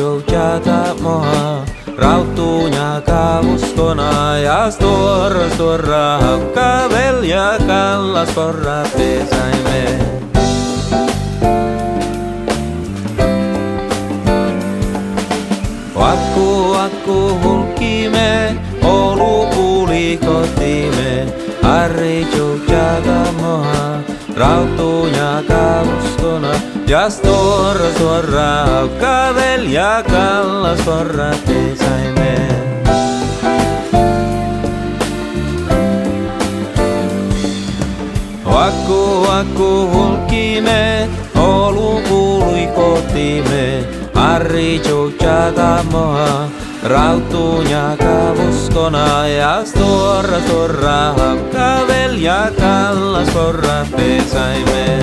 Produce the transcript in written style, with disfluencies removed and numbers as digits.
Jogja moha, rautuunya kauskona ja stora haukka velja kallas porra pesaimme. Akku hulkime, olu kuuli kotiime, Harri Jogja moha, rautuunya kauskona ja stora haukka velja kallas porra pesaimme. Akku hulkime, olu kuului kotiime, Harri Jogja moha, rautuunya kauskona ja stora haukka velja kallas porra pesaimme.